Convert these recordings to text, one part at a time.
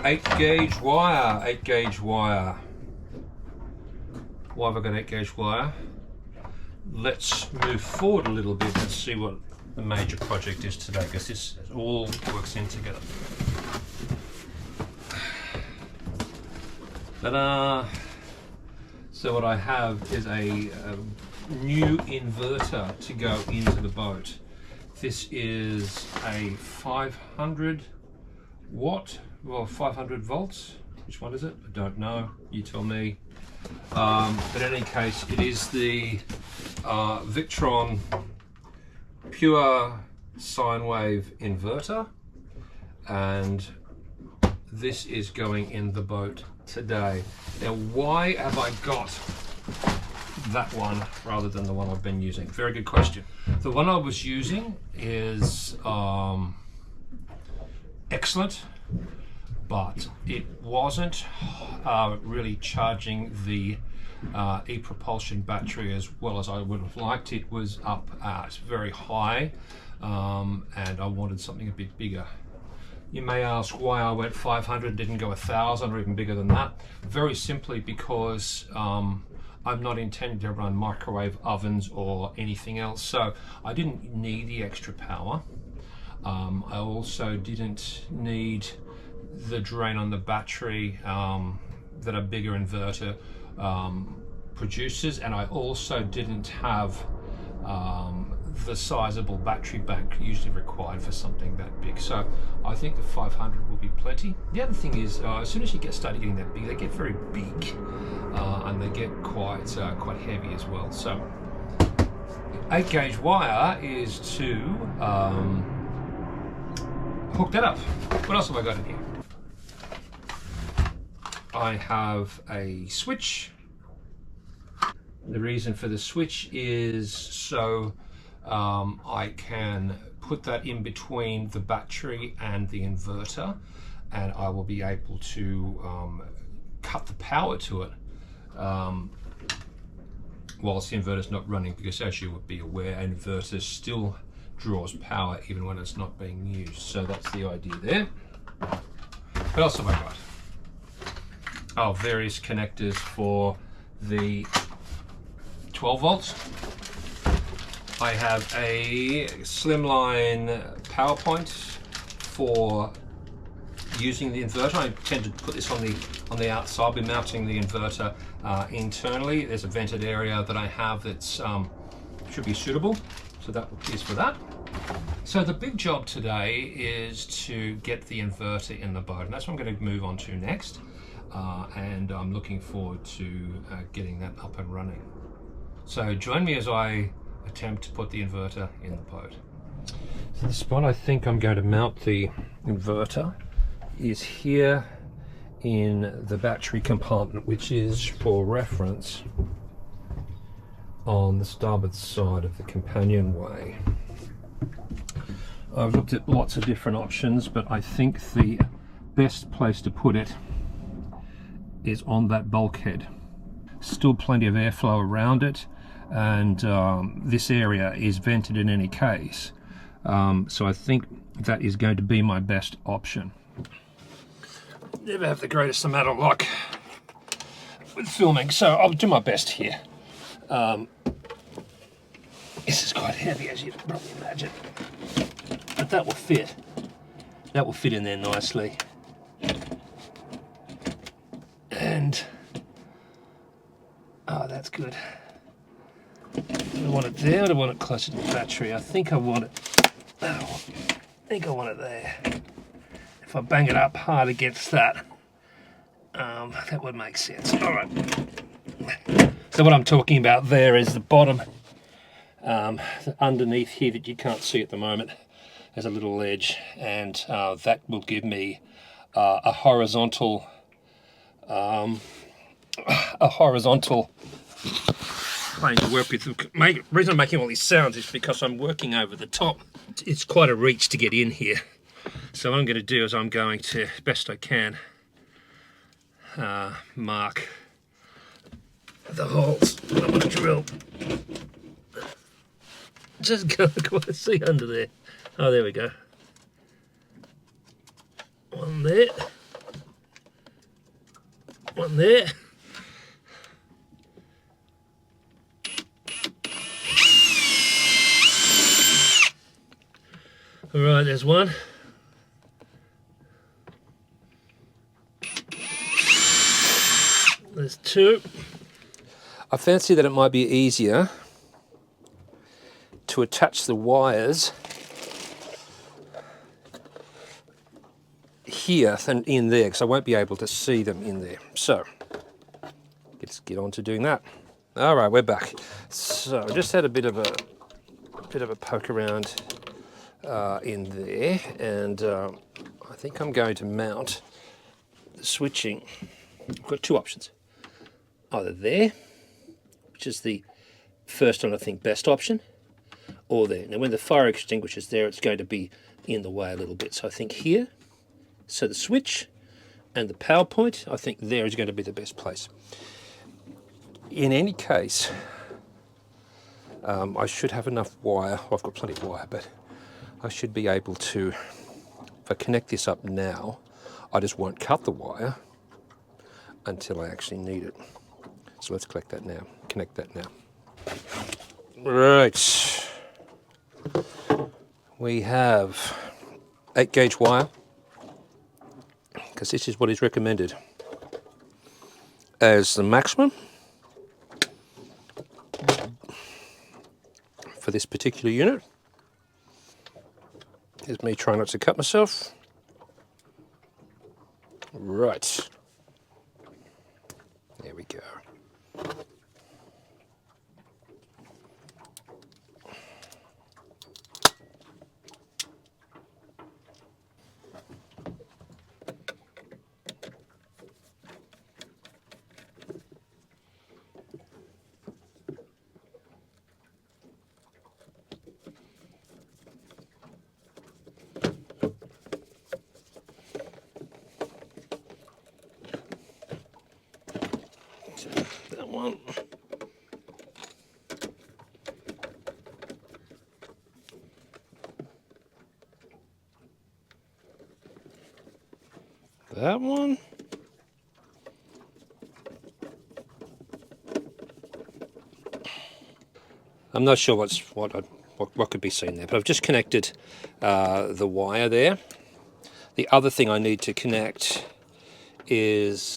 8-gauge wire, 8-gauge wire. Why have I got 8-gauge wire? Let's move forward a little bit and see what the major project is today, because this all works in together. Ta-da! So what I have is a new inverter to go into the boat. This is a 500 watt, well 500 volts. Which one is it? I don't know. You tell me. But in any case, it is the Victron Pure Sinewave inverter, and this is going in the boat today. Now, why have I got that one rather than the one I've been using? Very good question. The one I was using is excellent, but it wasn't really charging the e-propulsion battery as well as I would have liked. It was up very high, and I wanted something a bit bigger. You may ask why I went 500, didn't go 1,000 or even bigger than that. Very simply because I'm not intending to run microwave ovens or anything else, so I didn't need the extra power. I also didn't need the drain on the battery that a bigger inverter produces, and I also didn't have the sizable battery bank usually required for something that big. So I think the 500 will be plenty. The other thing is, as soon as you started getting that big, they get very big, and they get quite heavy as well. So 8-gauge wire is to hook that up. What else have I got in here? I have a switch. The reason for the switch is so I can put that in between the battery and the inverter, and I will be able to cut the power to it whilst the inverter is not running, because as you would be aware, an inverter still draws power even when it's not being used. So that's the idea there. What else have I got? Oh, various connectors for the 12 volts. I have a slimline power point for using the inverter. I tend to put this on the outside. I'll be mounting the inverter internally. There's a vented area that I have that's should be suitable, so that is for that. So the big job today is to get the inverter in the boat, and that's what I'm going to move on to next. And I'm looking forward to getting that up and running. So join me as I attempt to put the inverter in the boat. So the spot I think I'm going to mount the inverter is here in the battery compartment, which is, for reference, on the starboard side of the companionway. I've looked at lots of different options, but I think the best place to put it is on that bulkhead. Still plenty of airflow around it, and this area is vented in any case, so I think that is going to be my best option. Never have the greatest amount of luck with filming, so I'll do my best here. This is quite heavy, as you can probably imagine, but that will fit. That will fit in there nicely. And oh, that's good. Do I want it there, or do I want it closer to the battery? I think I want it. Oh, I think I want it there. If I bang it up hard against that, that would make sense. All right. So what I'm talking about there is the bottom, underneath here that you can't see at the moment. There's a little ledge, and that will give me a horizontal plane to work with. The reason I'm making all these sounds is because I'm working over the top. It's quite a reach to get in here. So what I'm going to do is I'm going to, best I can, mark the holes that I'm going to drill. Just go, quite see under there. Oh, there we go. One there. One there. All right, there's one. There's two. I fancy that it might be easier to attach the wires here than in there, because I won't be able to see them in there. So let's get on to doing that. All right, we're back. So I just had a bit of a poke around in there, and I think I'm going to mount the switching. I've got two options, either there, which is the first and I think best option, or there. Now when the fire extinguisher's there, it's going to be in the way a little bit, so I think here, so the switch and the power point, I think there is going to be the best place. In any case, I should have enough wire. Well, I've got plenty of wire, but I should be able to, if I connect this up now, I just won't cut the wire until I actually need it. So let's connect that now. Right. We have 8-gauge wire, because this is what is recommended as the maximum for this particular unit. Here's me trying not to cut myself. Right. There we go. That one. That one. I'm not sure what could be seen there, but I've just connected the wire there. The other thing I need to connect is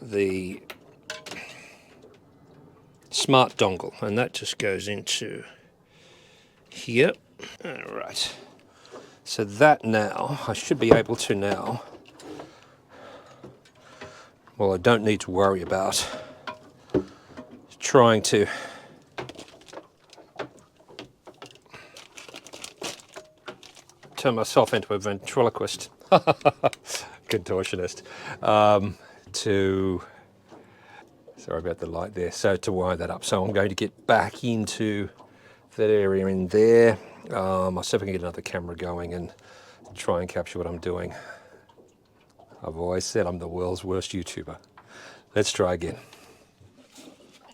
the smart dongle, and that just goes into here. All right. So that now, I should be able to now, well, I don't need to worry about trying to turn myself into a ventriloquist, contortionist, sorry about the light there, so to wire that up. So I'm going to get back into that area in there. I'll see if I can get another camera going and try and capture what I'm doing. I've always said I'm the world's worst YouTuber. Let's try again.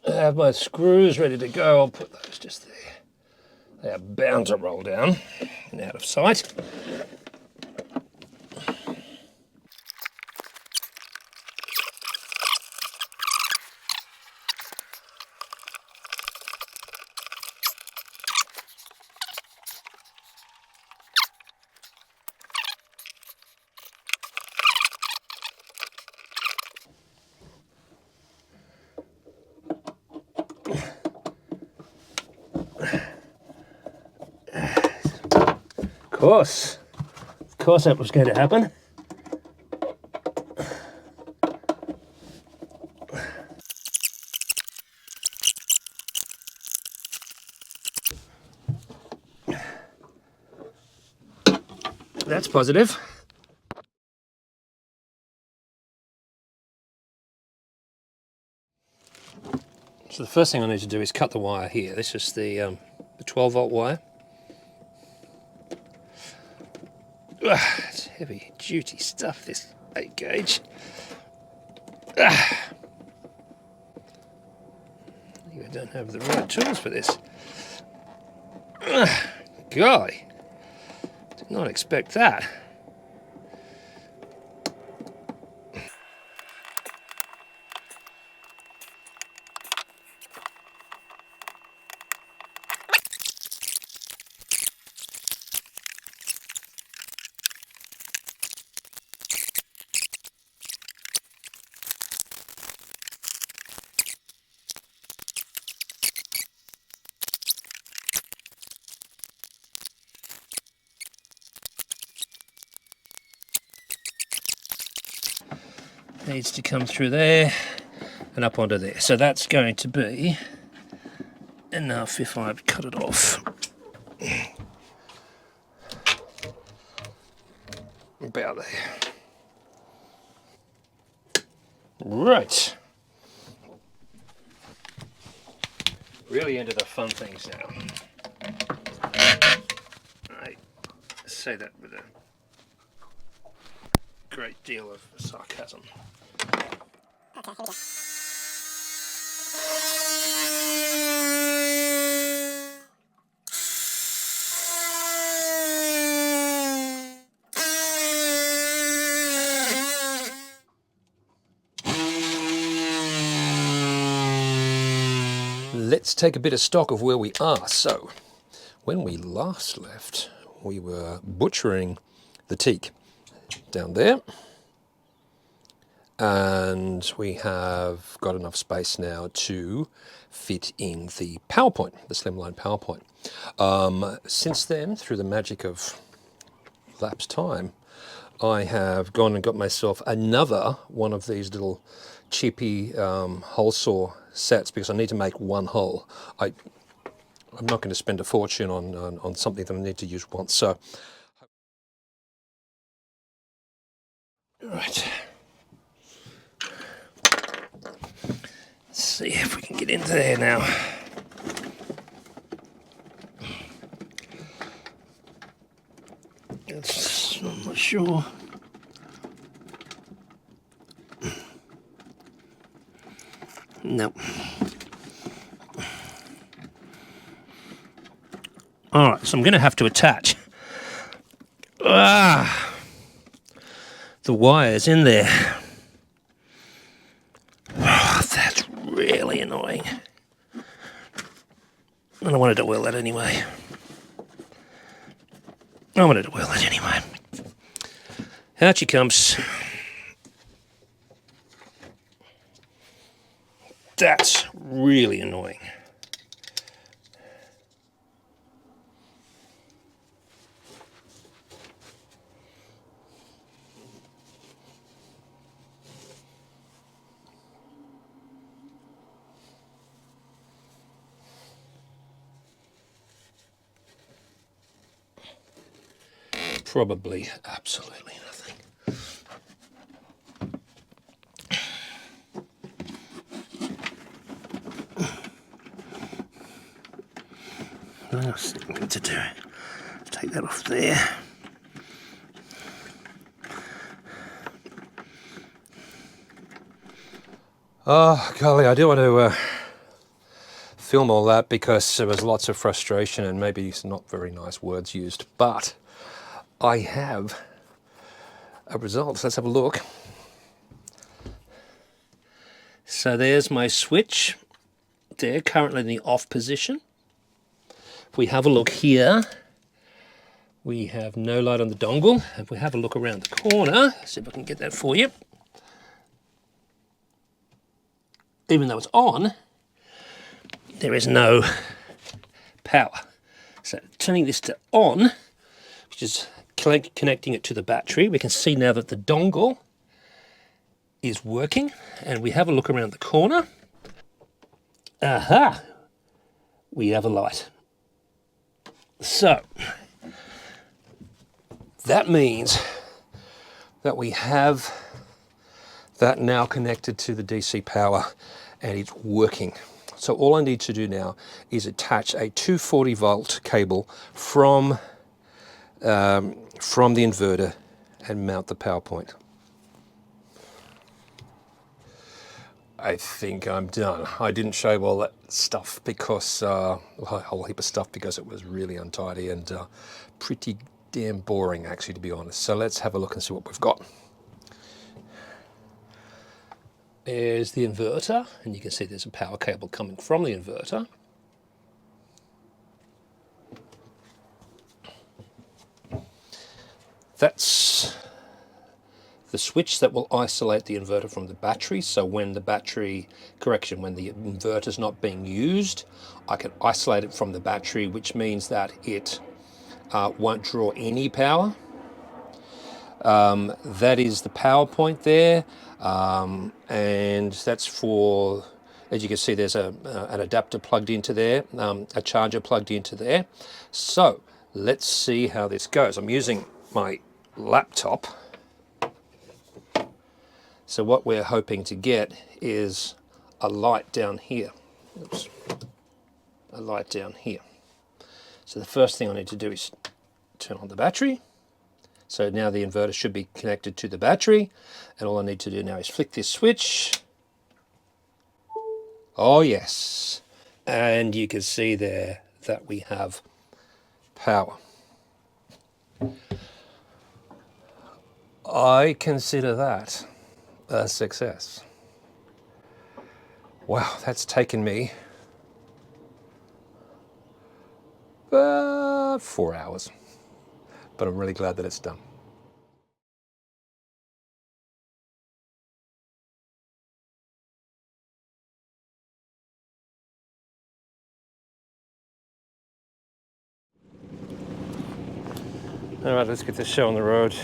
I have my screws ready to go. I'll put those just there. They are bound to roll down and out of sight. Of course that was going to happen. That's positive. So the first thing I need to do is cut the wire here. This is the 12-volt wire. It's heavy duty stuff, this 8-gauge. I don't have the right tools for this. Golly, did not expect that. needs to come through there and up onto there. So that's going to be enough if I cut it off. About there. Right. Really into the fun things now. I say that with a great deal of sarcasm. Okay, here we go. Let's take a bit of stock of where we are. So, when we last left, we were butchering the teak down there. And we have got enough space now to fit in the PowerPoint, the slimline PowerPoint. Since then, through the magic of lapse time, I have gone and got myself another one of these little cheapy hole saw sets because I need to make one hole. I'm not going to spend a fortune on something that I need to use once. So, right. Let's see if we can get into there now. I'm not sure. Nope. Alright, so I'm going to have to attach the wires in there. Oh, that's really annoying. And I wanted to wheel that anyway. Out she comes. That's really annoying. Probably absolutely nothing. What else do I need to do? Take that off there. Oh, golly, I do want to film all that because there was lots of frustration and maybe some not very nice words used, but I have a result. Let's have a look. So there's my switch. There, currently in the off position. If we have a look here, we have no light on the dongle. If we have a look around the corner, see if I can get that for you. Even though it's on, there is no power. So turning this to on, which is connecting it to the battery, we can see now that the dongle is working, and we have a look around the corner. Aha! We have a light. So that means that we have that now connected to the DC power and it's working. So all I need to do now is attach a 240 volt cable from the inverter and mount the power point. I think I'm done. I didn't show all that stuff because, a whole heap of stuff because it was really untidy and pretty damn boring actually, to be honest. So let's have a look and see what we've got. There's the inverter, and you can see there's a power cable coming from the inverter. That's the switch that will isolate the inverter from the battery. So when the when the inverter is not being used, I can isolate it from the battery, which means that it won't draw any power. That is the power point there, and that's for, as you can see, there's an adapter plugged into there, a charger plugged into there. So let's see how this goes. I'm using my laptop. So what we're hoping to get is a light down here. Oops. A light down here. So the first thing I need to do is turn on the battery. So now the inverter should be connected to the battery, and all I need to do now is flick this switch. Oh yes, and you can see there that we have power. I consider that a success. Wow, that's taken me 4 hours, but I'm really glad that it's done. All right, let's get this show on the road.